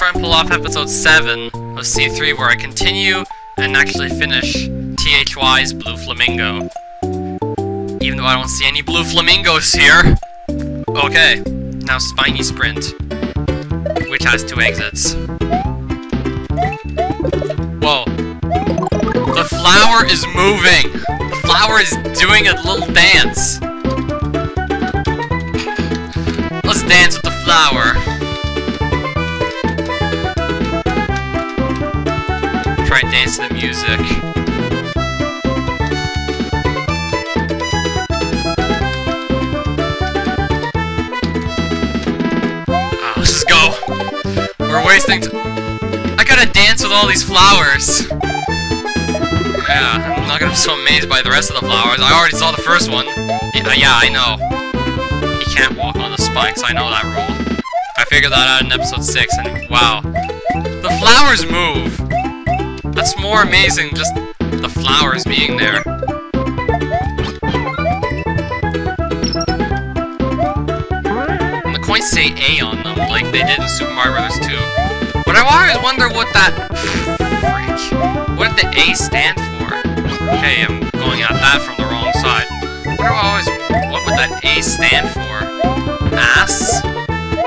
try and pull off episode 7 of C3 where I continue and actually finish THY's Blue Flamingo. Even though I don't see any blue flamingos here. Okay, now Spiny Sprint, which has 2 exits. Whoa. The flower is moving! The flower is doing a little dance. Let's dance with the flower. Try and dance to the music. Let's just go. We're wasting I gotta dance with all these flowers. Yeah, I'm not gonna be so amazed by the rest of the flowers. I already saw the first one. Yeah, I know. He can't walk on the spikes, I know that rule. I figured that out in episode 6, and wow. The flowers move! That's more amazing, just the flowers being there. And the coins say A on them, like they did in Super Mario Bros. 2. But I always wonder what that... Frick. What did the A stand for? Okay, I'm going at that from the wrong side. What would that A stand for? Ass?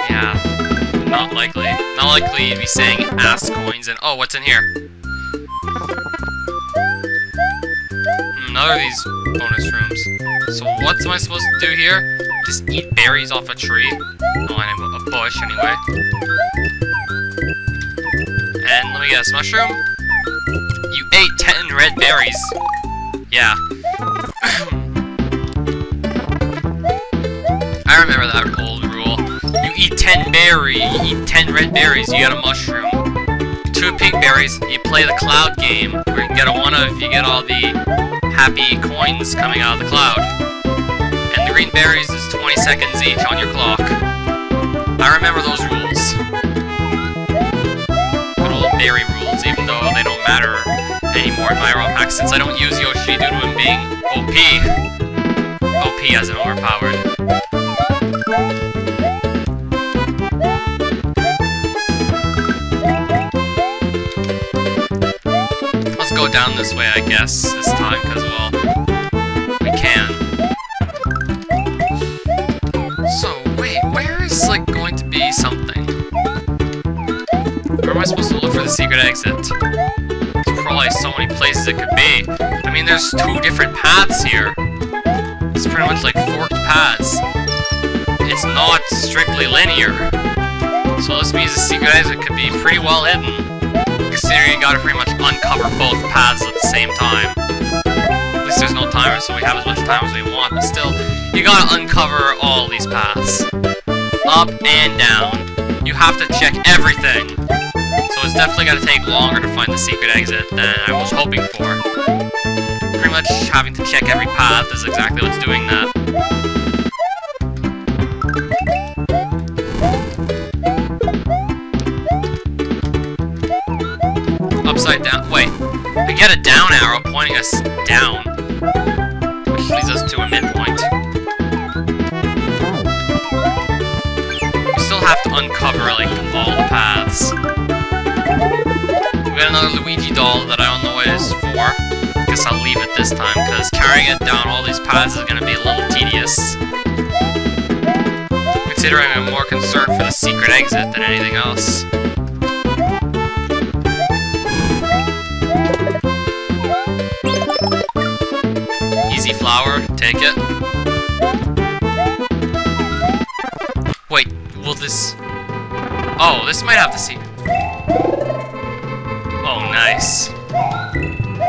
Yeah, not likely. Not likely you'd be saying ass coins and oh, what's in here? Another of these bonus rooms. So what am I supposed to do here? Just eat berries off a tree? Oh, and a bush anyway. And let me guess, mushroom? You ate 10 red berries. Yeah. I remember that old rule. You eat 10 red berries, you get a mushroom. 2 pink berries, you play the cloud game, where you can get a 1-up if you get all the happy coins coming out of the cloud. And the green berries is 20 seconds each on your clock. I remember those rules. Good old berry rules, even though they don't matter anymore in my ROM pack since I don't use Yoshi due to him being OP. OP as in overpowered. Let's go down this way, I guess, this time, because, well, we can. So, wait, where is, like, going to be something? Where am I supposed to look for the secret exit? There's probably so many places it could be. I mean, there's 2 different paths here. It's pretty much like forked paths. It's not strictly linear. So this means the secret exit could be pretty well hidden, considering you gotta pretty much uncover both paths at the same time. At least there's no timer, so we have as much time as we want, but still, you gotta uncover all these paths. Up and down. You have to check everything. So it's definitely gonna take longer to find the secret exit than I was hoping for. Pretty much having to check every path is exactly what's doing that. Upside down. Wait. We get a down arrow pointing us down, which leads us to a midpoint. We still have to uncover, like, all the paths. We got another Luigi doll that I don't know what it is for. Guess I'll leave it this time, because carrying it down all these paths is going to be a little tedious. Considering I'm more concerned for the secret exit than anything else. Easy flower, take it. Wait, will this... Oh, this might have the secret. Oh, nice.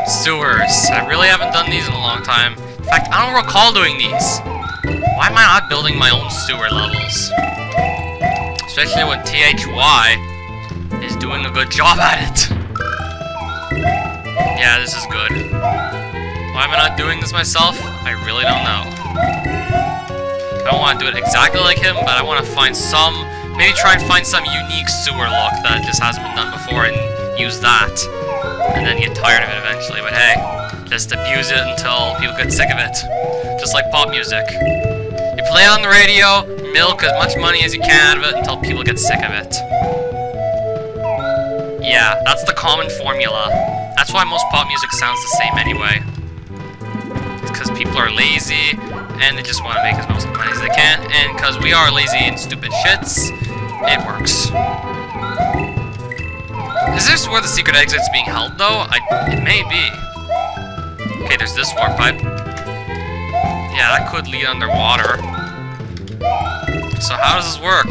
Sewers. I really haven't done these in a long time. In fact, I don't recall doing these. Why am I not building my own sewer levels? Especially when THY is doing a good job at it. Yeah, this is good. Why am I not doing this myself? I really don't know. I don't want to do it exactly like him, but I want to find some... Maybe try and find some unique sewer look that just hasn't been done before and use that. And then get tired of it eventually, but hey, just abuse it until people get sick of it. Just like pop music. You play it on the radio, milk as much money as you can out of it until people get sick of it. Yeah, that's the common formula. That's why most pop music sounds the same anyway. It's because people are lazy, and they just want to make as much money as they can, and because we are lazy and stupid shits, it works. Is this where the secret exit's being held, though? It may be. Okay, there's this warp pipe. Yeah, that could lead underwater. So how does this work?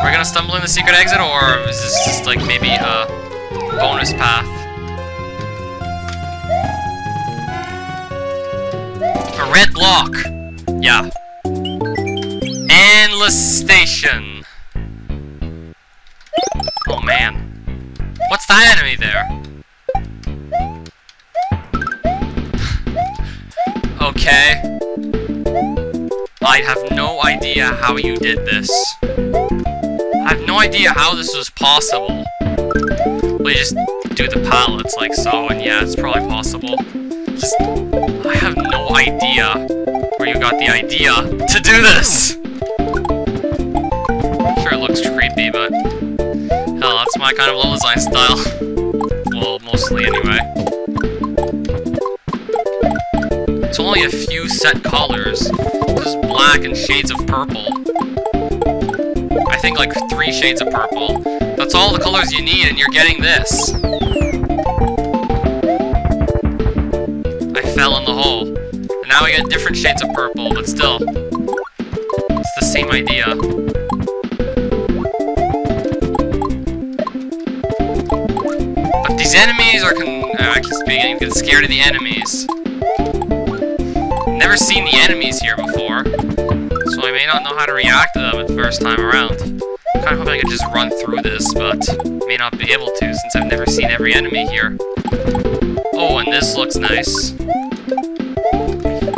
We're gonna stumble in the secret exit, or is this just like maybe a bonus path? A red block! Yeah. Endless station! Oh man. What's that enemy there? Okay. I have no idea how you did this. I have no idea how this was possible. Well, you just do the pallets like so, and yeah, it's probably possible. Just, I have no idea where you got the idea to do this! Sure, it looks creepy, but... hell, that's my kind of level design style. Well, mostly anyway. It's only a few set colors. Just black and shades of purple. I think like 3 shades of purple. That's all the colors you need, and you're getting this. I fell in the hole. And now we get different shades of purple, but still. It's the same idea. But these enemies are I keep beginning to get scared of the enemies. Never seen the enemies here before, so I may not know how to react to them the first time around. I'm kind of hoping I could just run through this, but may not be able to since I've never seen every enemy here. Oh, and this looks nice.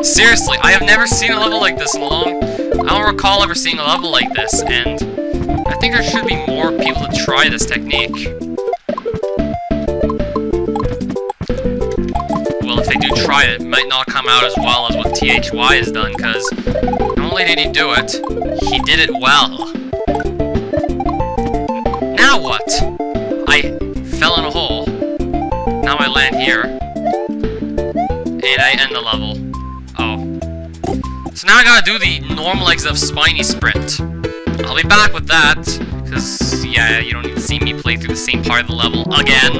Seriously, I have never seen a level like this in a long... I don't recall ever seeing a level like this, and I think there should be more people to try this technique. Well, if they do try it, it might not come out as well as what THY has done, because not only did he do it, he did it well. Now what? I fell in a hole. Now I land here. And I end the level. Oh. So now I gotta do the normal exit of Spiny Sprint. I'll be back with that, because, yeah, you don't need to see me play through the same part of the level again.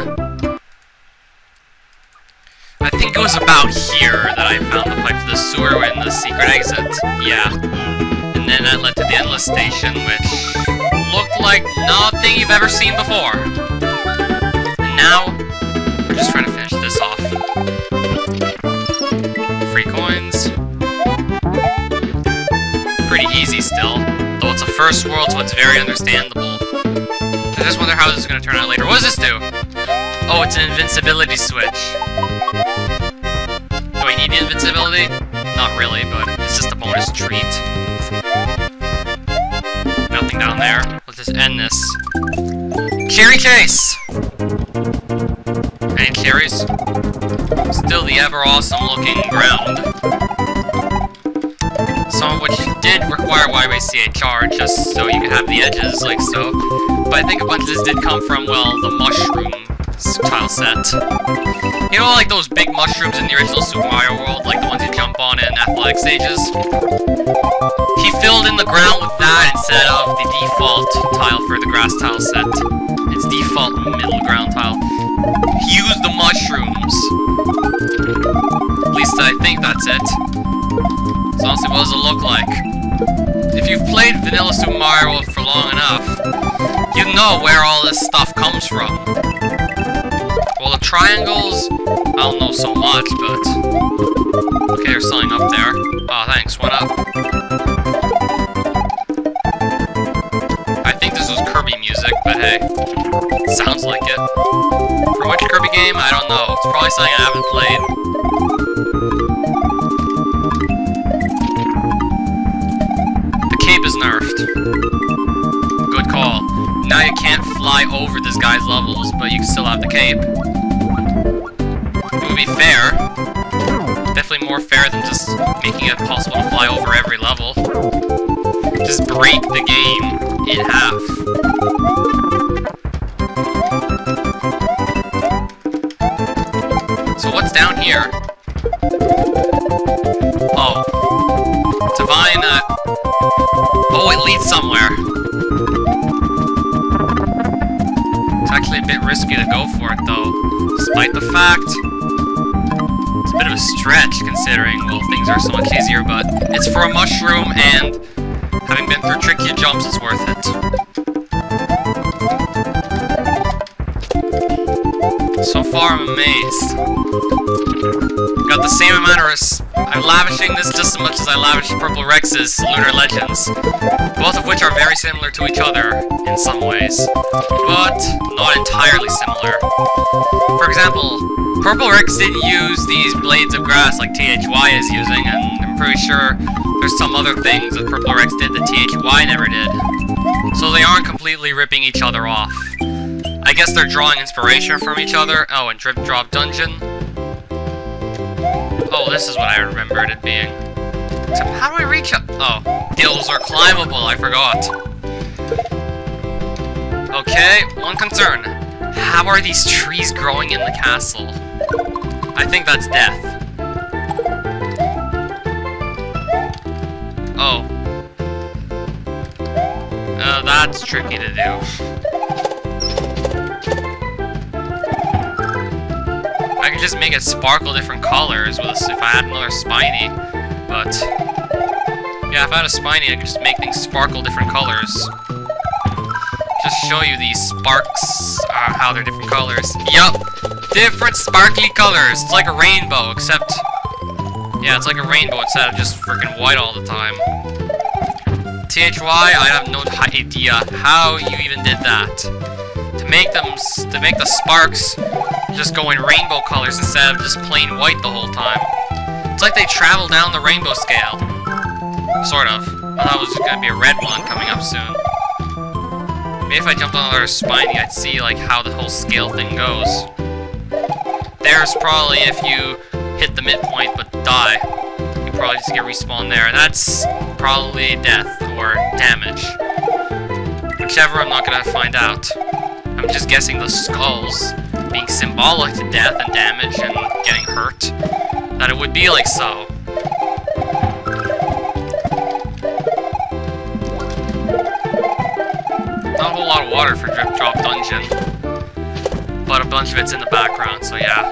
I think it was about here that I found the pipe to the sewer and the secret exit. Yeah. And then that led to the endless station, which looked like nothing you've ever seen before. And now, we're just trying to finish this off. Free coins. Pretty easy still, though it's a first world, so it's very understandable. I just wonder how this is going to turn out later. What does this do? Oh, it's an invincibility switch. Do I need the invincibility? Not really, but it's just a bonus treat. Nothing down there. Let's just end this. Cherry case! Any cherries? Still the ever awesome looking ground. Some of which did require YYCA charge, just so you could have the edges like so. But I think a bunch of this did come from, well, the mushroom tile set. You know, like those big mushrooms in the original Super Mario World, like the ones you jump on in athletic stages? He filled in the ground with that instead of the default tile for the grass tile set. Its default middle ground tile. He used the mushrooms. At least I think that's it. So honestly, what does it look like? If you've played Vanilla Super Mario World for long enough, you know where all this stuff comes from. Well, the triangles, I don't know so much, but... okay, there's something up there. Oh, thanks, what up? I think this was Kirby music, but hey, sounds like it. For which Kirby game? I don't know. It's probably something I haven't played. The cape is nerfed. Good call. Now you can't fly over this guy's levels, but you can still have the cape. It would be fair. Definitely more fair than just making it possible to fly over every level. Just break the game in half. So what's down here? Oh. Divine, oh, it leads somewhere. It's actually a bit risky to go for it, though. Despite the fact... It's a bit of a stretch, considering, well, things are so much easier, but it's for a mushroom, and having been through trickier jumps, it's worth it. So far, I'm amazed. Got the same amount of... I'm lavishing this just as much as I lavish Purple Rex's Lunar Legends, both of which are very similar to each other in some ways, but not entirely similar. For example, Purple Rex didn't use these blades of grass like THY is using, and I'm pretty sure there's some other things that Purple Rex did that THY never did. So they aren't completely ripping each other off. I guess they're drawing inspiration from each other. Oh, and Drip Drop Dungeon. Oh, this is what I remembered it being. Except, how do I reach up? Oh, those are climbable, I forgot. Okay, one concern. How are these trees growing in the castle? I think that's death. Oh. That's tricky to do. I could just make it sparkle different colors with if I had another spiny, but yeah, if I had a spiny, I could just make things sparkle different colors. Just show you these sparks, how they're different colors. Yup, different sparkly colors. It's like a rainbow, except yeah, it's like a rainbow instead of just freaking white all the time. THY, I have no idea how you even did that. To make the sparks just go in rainbow colors instead of just plain white the whole time. It's like they travel down the rainbow scale. Sort of. I thought it was gonna be a red one coming up soon. Maybe if I jumped on another spiny, I'd see like how the whole scale thing goes. There's probably if you hit the midpoint but die, you probably just get respawned there. And that's probably death or damage. Whichever, I'm not gonna find out. I'm just guessing the skulls being symbolic to death and damage and getting hurt, that it would be like so. Not a whole lot of water for Drip Drop Dungeon, but a bunch of it's in the background, so yeah.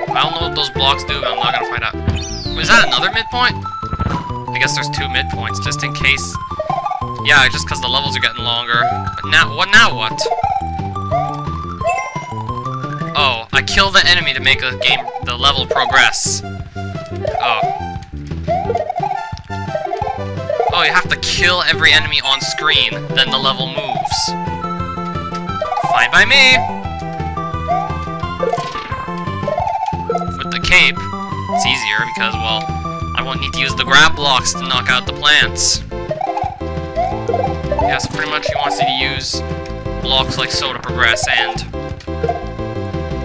I don't know what those blocks do, but I'm not gonna find out. Was that another midpoint? I guess there's two midpoints, just in case. Yeah, just because the levels are getting longer. But now what? Oh, I kill the enemy to make the level progress. Oh. Oh, you have to kill every enemy on screen, then the level moves. Fine by me! With the cape, it's easier because, well, I won't need to use the grab blocks to knock out the plants. Yeah, so pretty much he wants you to use blocks like so to progress, and...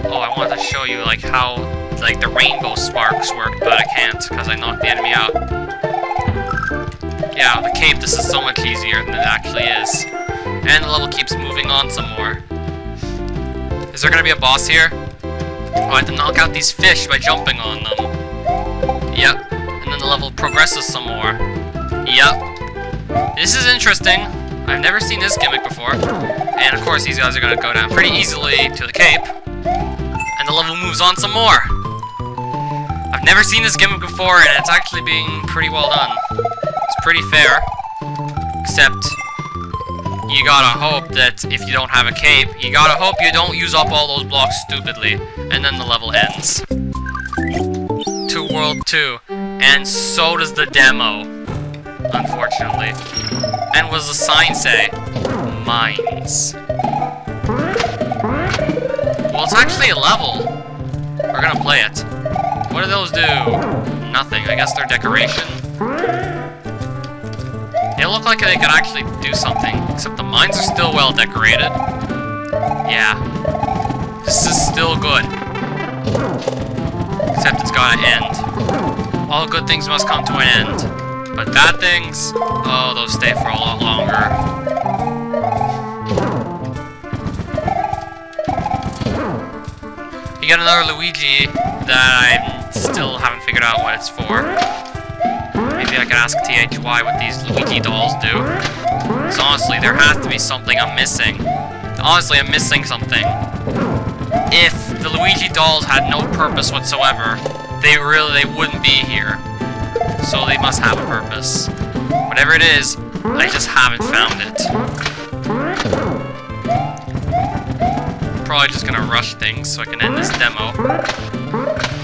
Oh, I wanted to show you, like, how, like, the rainbow sparks work, but I can't, because I knocked the enemy out. Yeah, the cape, this is so much easier than it actually is. And the level keeps moving on some more. Is there gonna be a boss here? Oh, I have to knock out these fish by jumping on them. Yep. And then the level progresses some more. Yep. This is interesting. I've never seen this gimmick before. And of course, these guys are gonna go down pretty easily to the cape. And the level moves on some more. I've never seen this gimmick before, and it's actually being pretty well done. It's pretty fair. Except, you gotta hope that if you don't have a cape, you gotta hope you don't use up all those blocks stupidly, and then the level ends. To World 2. And so does the demo, unfortunately. And what does the sign say? Mines. Well, it's actually a level. We're gonna play it. What do those do? Nothing. I guess they're decoration. They look like they could actually do something, except the mines are still well decorated. Yeah. This is still good. Except it's gotta end. All good things must come to an end. But bad things, oh, those stay for a lot longer. You get another Luigi that I still haven't figured out what it's for. Maybe I can ask THY what these Luigi dolls do. So honestly, there has to be something I'm missing. Honestly, I'm missing something. If the Luigi dolls had no purpose whatsoever, they wouldn't be here. So they must have a purpose. Whatever it is, I just haven't found it. I'm probably just gonna rush things so I can end this demo.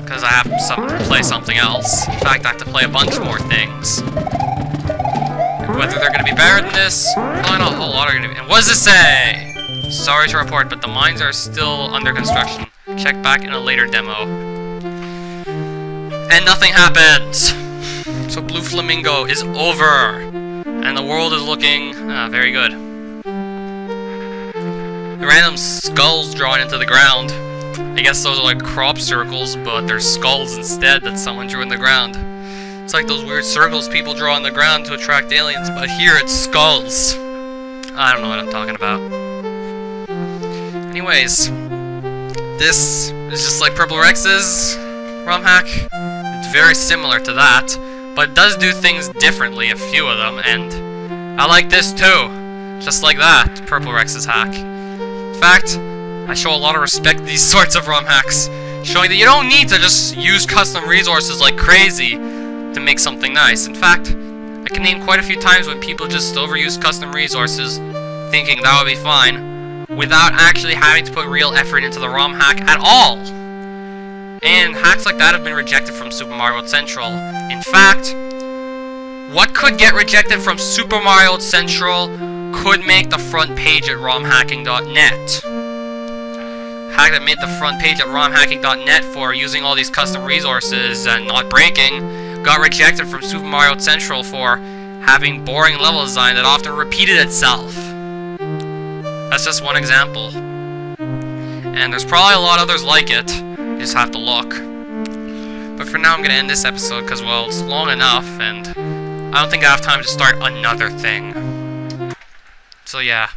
Because I have to play something else. In fact, I have to play a bunch more things. Whether they're gonna be better than this, probably not a whole lot are gonna be. And what does this say? Sorry to report, but the mines are still under construction. Check back in a later demo. And nothing happens! So Blue Flamingo is over! And the world is looking very good. The random skulls drawn into the ground. I guess those are like crop circles, but they're skulls instead that someone drew in the ground. It's like those weird circles people draw on the ground to attract aliens, but here it's skulls. I don't know what I'm talking about. Anyways, this is just like Purple Rex's ROM hack. It's very similar to that, but it does do things differently, a few of them, and I like this too. Just like that, Purple Rex's hack. In fact, I show a lot of respect to these sorts of ROM hacks, showing that you don't need to just use custom resources like crazy to make something nice. In fact, I can name quite a few times when people just overuse custom resources, thinking that would be fine, without actually having to put real effort into the ROM hack at all. And hacks like that have been rejected from Super Mario World Central. In fact, what could get rejected from Super Mario World Central could make the front page at romhacking.net. Hack that made the front page at romhacking.net for using all these custom resources and not breaking got rejected from Super Mario World Central for having boring level design that often repeated itself. That's just one example. And there's probably a lot of others like it. You just have to look. But for now I'm going to end this episode because, well, it's long enough and I don't think I have time to start another thing. So yeah.